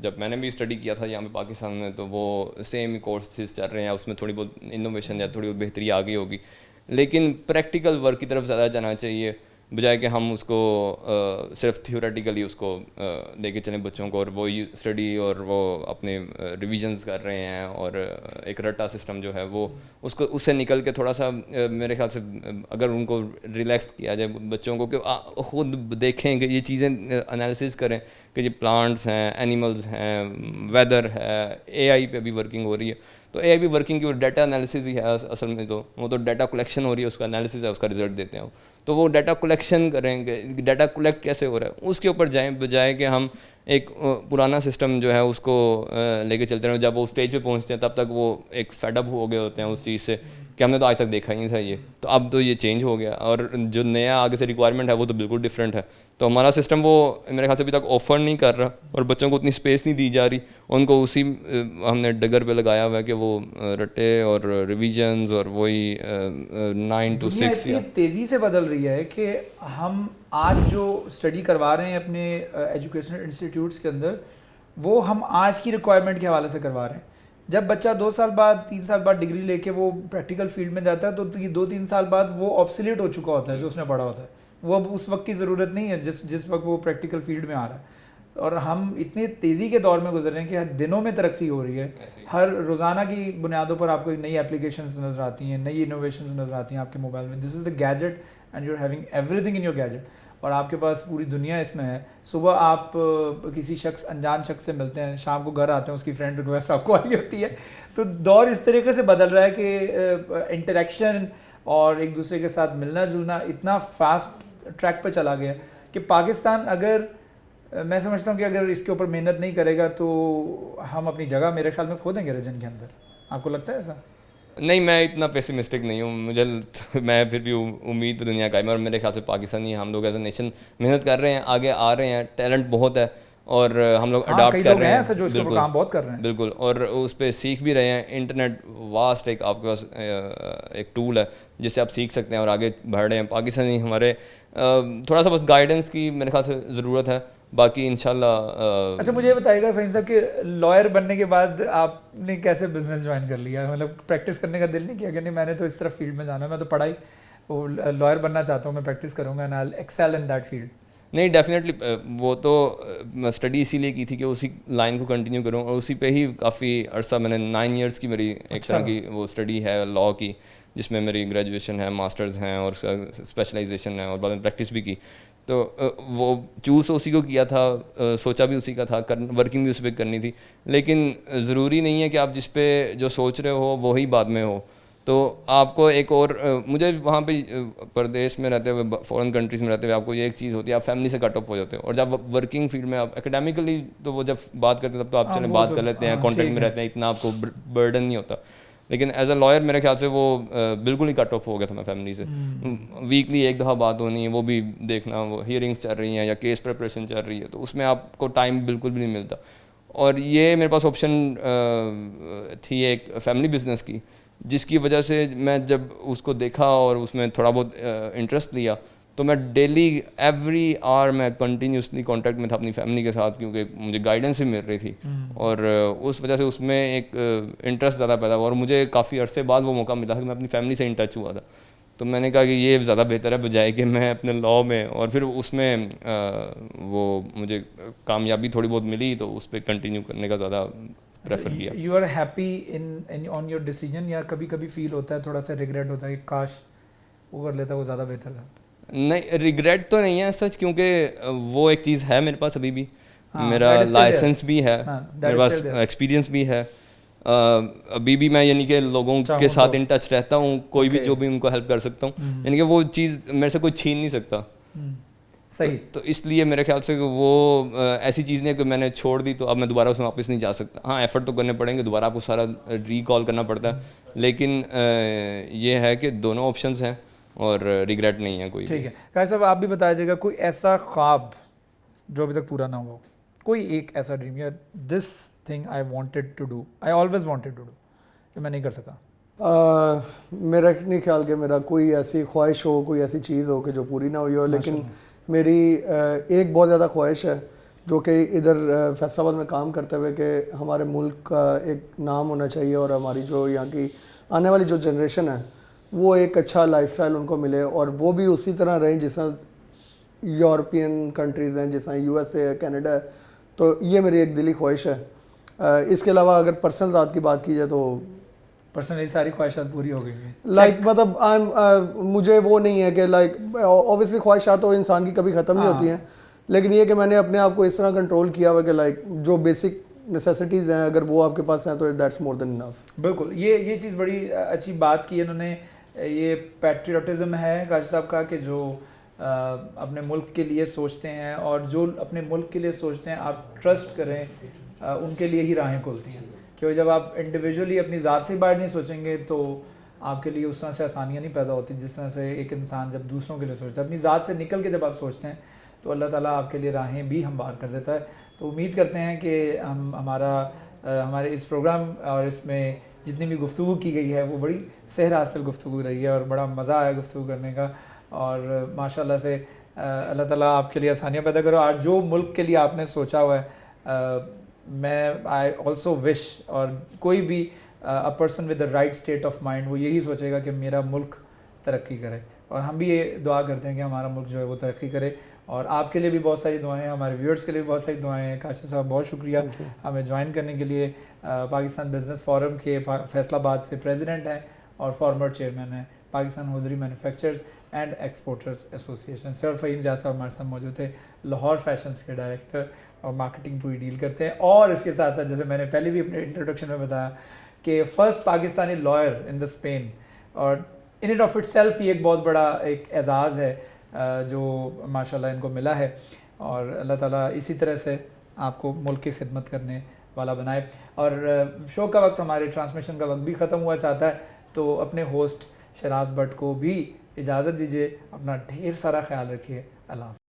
جب میں نے بھی اسٹڈی کیا تھا یہاں پہ پاکستان میں تو وہ سیم کورسز چل رہے ہیں, اس میں تھوڑی بہت انوویشن یا تھوڑی بہت بہتری آ گئی ہوگی, لیکن پریکٹیکل ورک کی طرف زیادہ جانا چاہیے بجائے کہ ہم اس کو صرف تھیوریٹیکلی اس کو لے کے چلیں بچوں کو, اور وہی اسٹڈی اور وہ اپنے ریویژنز کر رہے ہیں, اور ایک رٹا سسٹم جو ہے وہ اس سے نکل کے تھوڑا سا میرے خیال سے اگر ان کو ریلیکس کیا جائے بچوں کو کہ خود دیکھیں کہ یہ چیزیں انالیسس کریں کہ یہ پلانٹس ہیں, اینیملز ہیں, ویدر ہے, اے آئی پہ بھی ورکنگ ہو رہی ہے, تو اے آئی بھی ورکنگ کی ڈیٹا انالیسز ہی ہے اصل میں, تو وہ تو ڈیٹا کلیکشن ہو رہی ہے, اس کا انالیسز ہے, اس کا رزلٹ دیتے ہیں. تو وہ ڈیٹا کلیکشن کریں گے, ڈیٹا کلیکٹ کیسے ہو رہا ہے اس کے اوپر جائیں, بجائے کہ ہم ایک پرانا سسٹم جو ہے اس کو لے کے چلتے رہیں. جب وہ اسٹیج پہ پہنچتے ہیں تب تک وہ ایک فیڈ اپ ہو گئے ہوتے ہیں اس چیز سے کہ ہم نے تو آج تک دیکھا ہی نہیں تھا یہ, تو اب تو یہ چینج ہو گیا, اور جو نیا آگے سے ریکوائرمنٹ ہے وہ تو بالکل ڈفرینٹ ہے. تو ہمارا سسٹم وہ میرے خیال سے ابھی تک آفر نہیں کر رہا, اور بچوں کو اتنی اسپیس نہیں دی جا رہی, ان کو اسی ہم نے ڈگر پہ لگایا ہوا ہے کہ وہ رٹے اور ریویژنز اور وہی 9 to 6. اتنی تیزی سے بدل رہی ہے کہ ہم آج جو اسٹڈی کروا رہے ہیں اپنے ایجوکیشنل انسٹیٹیوٹس کے اندر وہ ہم آج کی ریکوائرمنٹ کے حوالے سے کروا رہے ہیں. جب بچہ 2 سال بعد 3 سال بعد ڈگری لے کے وہ پریکٹیکل فیلڈ میں جاتا ہے تو 2-3 سال بعد وہ آبسلیٹ ہو چکا ہوتا ہے جو اس نے پڑھا ہوتا ہے, وہ اب اس وقت کی ضرورت نہیں ہے جس وقت وہ پریکٹیکل فیلڈ میں آ رہا ہے. اور ہم اتنی تیزی کے دور میں گزر رہے ہیں کہ ہر دنوں میں ترقی ہو رہی ہے, ہر روزانہ کی بنیادوں پر آپ کو نئی اپلیکیشنز نظر آتی ہیں, نئی انوویشنز نظر آتی ہیں آپ کے موبائل میں. This is the gadget and you are having everything in your gadget, اور آپ کے پاس پوری دنیا اس میں ہے. صبح آپ کسی انجان شخص سے ملتے ہیں, شام کو گھر آتے ہیں, اس کی فرینڈ ریکویسٹ آپ کو آئی ہوتی ہے. تو دور اس طریقے سے بدل رہا ہے کہ انٹریکشن اور ایک دوسرے کے ساتھ ملنا جلنا اتنا فاسٹ ٹریک پہ چلا گیا کہ پاکستان, اگر میں سمجھتا ہوں کہ اگر اس کے اوپر محنت نہیں کرے گا تو ہم اپنی جگہ میرے خیال میں کھو دیں گے ریجن کے اندر. آپ کو لگتا ہے ایسا؟ نہیں, میں اتنا پیسیمسٹک نہیں ہوں. میں پھر بھی امید پہ دنیا قائم ہے, اور میرے خیال سے پاکستانی ہم لوگ ایز اے نیشن محنت کر رہے ہیں, آگے آ رہے ہیں, ٹیلنٹ بہت ہے, اور ہم لوگ اڈاپٹ کر رہے ہیں. ایسے جو اس پر کام بہت کر رہے ہیں, بالکل, اور اس پہ سیکھ بھی رہے ہیں. انٹرنیٹ واسٹ ایک آپ کے پاس ایک ٹول ہے جس سے آپ سیکھ سکتے ہیں اور آگے بڑھ رہے ہیں. پاکستانی ہمارے تھوڑا سا بس گائیڈنس کی میرے خیال سے ضرورت ہے, باقی انشاءاللہ. اچھا مجھے یہ بتائیے گا فہیم صاحب کہ لائر بننے کے بعد آپ نے کیسے بزنس جوائن کر لیا؟ مطلب پریکٹس کرنے کا دل نہیں کیا کہ نہیں میں نے تو اس طرف فیلڈ میں جانا ہے, میں تو پڑھائی لائر بننا چاہتا ہوں, میں پریکٹس کروں گا and I will excel in that field? نہیں, ڈیفینیٹلی وہ تو اسٹڈی اسی لیے کی تھی کہ اسی لائن کو کنٹینیو کروں, اور اسی پہ ہی کافی عرصہ میں نے 9 ایئرس کی میری ایک طرح کی وہ اسٹڈی ہے لاء کی, جس میں میری گریجویشن ہے, ماسٹرز ہیں, اور اسپیشلائزیشن ہے, اور بعد میں پریکٹس بھی کی. تو وہ چوز اسی کو کیا تھا, سوچا بھی اسی کا تھا, ورکنگ بھی اس پہ کرنی تھی. لیکن ضروری نہیں ہے کہ آپ جس پہ جو سوچ رہے ہو وہی بعد میں ہو. تو آپ کو ایک اور, مجھے وہاں پہ پردیش میں رہتے ہوئے, فورن کنٹریز میں رہتے ہوئے آپ کو یہ ایک چیز ہوتی ہے, آپ فیملی سے کٹ آف ہو جاتے ہو. اور جب ورکنگ فیلڈ میں آپ اکیڈیمکلی, تو وہ جب بات کرتے ہیں تب تو آپ چلیں بات کر لیتے ہیں, کانٹیکٹ میں رہتے ہیں, اتنا آپ کو برڈن نہیں ہوتا. لیکن ایز اے لائر میرے خیال سے وہ بالکل ہی کٹ آف ہو گیا تھا میں فیملی سے. ویکلی ایک دفعہ بات ہونی ہے, وہ بھی دیکھنا وہ ہیئرنگس چل رہی ہیں یا کیس پریپریشن چل رہی ہے, تو اس میں آپ کو ٹائم بالکل بھی نہیں ملتا. اور یہ میرے پاس آپشن تھی ایک فیملی بزنس کی, جس کی وجہ سے میں جب اس کو دیکھا اور اس میں تھوڑا بہت انٹرسٹ لیا, تو میں ڈیلی ایوری آور میں کنٹینیوسلی کانٹیکٹ میں تھا اپنی فیملی کے ساتھ, کیونکہ مجھے گائیڈنس بھی مل رہی تھی, اور اس وجہ سے اس میں ایک انٹرسٹ زیادہ پیدا ہوا. اور مجھے کافی عرصے بعد وہ موقع ملا کہ میں اپنی فیملی سے ان ٹچ ہوا تھا. تو میں نے کہا کہ یہ زیادہ بہتر ہے بجائے کہ میں اپنے لاء میں, اور پھر اس میں وہ مجھے کامیابی تھوڑی بہت ملی تو اس پہ کنٹینیو کرنے کا زیادہ پریفر کیا. You are happy in on your decision, یا کبھی کبھی فیل ہوتا ہے تھوڑا سا ریگریٹ ہوتا ہے کہ کاش وہ کر لیتا وہ زیادہ بہتر تھا؟ نہیں, ریگریٹ تو نہیں ہے سچ, کیونکہ وہ ایک چیز ہے میرے پاس ابھی بھی, میرا لائسنس بھی ہے, میرے پاس ایکسپیرینس بھی ہے, ابھی بھی میں یعنی کہ لوگوں کے ساتھ ان ٹچ رہتا ہوں, کوئی بھی جو بھی ان کو ہیلپ کر سکتا ہوں, یعنی کہ وہ چیز میرے سے کوئی چھین نہیں سکتا. صحیح. تو اس لیے میرے خیال سے وہ ایسی چیز نہیں ہے کہ میں نے چھوڑ دی تو اب میں دوبارہ اس میں واپس نہیں جا سکتا. ہاں ایفرٹ تو کرنے پڑیں گے, دوبارہ آپ کو سارا ریکال کرنا پڑتا ہے, لیکن یہ ہے کہ دونوں آپشنز ہیں اور ریگریٹ نہیں ہے کوئی. ٹھیک ہے قاہر صاحب, آپ بھی بتا دیجیے گا کوئی ایسا خواب جو ابھی تک پورا نہ ہوا, کوئی ایک ایسا ڈریم, یا this thing I wanted to do, I always wanted to do, جو میں نہیں کر سکا. میرا نہیں خیال کہ میرا کوئی ایسی خواہش ہو, کوئی ایسی چیز ہو کہ جو پوری نہ ہوئی ہو, لیکن میری ایک بہت زیادہ خواہش ہے جو کہ ادھر فیصل آباد میں کام کرتے ہوئے کہ ہمارے ملک کا ایک نام ہونا چاہیے, اور ہماری جو یہاں کی آنے والی جو جنریشن ہے وہ ایک اچھا لائف اسٹائل ان کو ملے, اور وہ بھی اسی طرح رہیں جس طرح یورپین کنٹریز ہیں, جس طرح یو ایس اے ہے, کینیڈا ہے. تو یہ میری ایک دلی خواہش ہے. اس کے علاوہ اگر پرسنل ذات کی بات کی جائے تو پرسنلی ساری خواہشات پوری ہو گئی ہیں. لائک مطلب مجھے وہ نہیں ہے کہ لائک اوبیسلی خواہشات تو انسان کی کبھی ختم نہیں ہوتی ہیں, لیکن یہ کہ میں نے اپنے آپ کو اس طرح کنٹرول کیا ہوا کہ لائک جو بیسک نیسیسٹیز ہیں اگر وہ آپ کے پاس ہیں تو دیٹس مور دین انف. بالکل, یہ چیز بڑی اچھی بات کی انہوں نے. یہ پیٹریوٹزم ہے قاضی صاحب کا کہ جو اپنے ملک کے لیے سوچتے ہیں, اور جو اپنے ملک کے لیے سوچتے ہیں آپ ٹرسٹ کریں ان کے لیے ہی راہیں کھلتی ہیں. کہ جب آپ انڈیویجولی اپنی ذات سے باہر نہیں سوچیں گے تو آپ کے لیے اس طرح سے آسانیاں نہیں پیدا ہوتی جس طرح سے ایک انسان جب دوسروں کے لیے سوچتا ہے. اپنی ذات سے نکل کے جب آپ سوچتے ہیں تو اللہ تعالیٰ آپ کے لیے راہیں بھی ہموار کر دیتا ہے. تو امید کرتے ہیں کہ ہمارے اس پروگرام اور اس میں جتنی بھی گفتگو کی گئی ہے وہ بڑی سحر حاصل گفتگو رہی ہے, اور بڑا مزہ آیا گفتگو کرنے کا, اور ماشاء اللہ سے اللہ تعالیٰ آپ کے لیے آسانیاں پیدا کرو. آج جو ملک کے لیے آپ نے سوچا ہوا ہے, میں آئی آلسو وش, اور کوئی بھی a person with the right state of mind وہ یہی سوچے گا کہ میرا ملک ترقی کرے. اور ہم بھی یہ دعا کرتے ہیں کہ ہمارا ملک جو ہے وہ ترقی کرے. اور آپ کے لیے بھی بہت ساری دعائیں ہیں, ہمارے ویورز کے لیے بھی بہت ساری دعائیں ہیں. کاشف صاحب بہت شکریہ ہمیں جوائن کرنے کے لیے. پاکستان بزنس فورم کے فیصل آباد سے پریزیڈنٹ ہیں اور فارمر چیئرمین ہیں Pakistan hosiery manufacturers and exporters association سے. اور فہیم جا صاحب ہمارے ساتھ موجود تھے, لاہور فیشنز کے ڈائریکٹر اور مارکیٹنگ پوری ڈیل کرتے ہیں. اور اس کے ساتھ ساتھ جیسے میں نے پہلے بھی اپنے انٹروڈکشن میں بتایا کہ first Pakistani lawyer in the Spain, اور in it of itself یہ ایک بہت بڑا ایک اعزاز ہے جو ماشاء اللہ ان کو ملا ہے. اور اللہ تعالیٰ اسی طرح سے آپ کو ملک کی خدمت کرنے والا بنائے. اور شو کا وقت, ہمارے ٹرانسمیشن کا وقت بھی ختم ہوا چاہتا ہے, تو اپنے ہوسٹ شہراز بٹ کو بھی اجازت دیجیے. اپنا ڈھیر سارا خیال رکھیے. اللہ حافظ.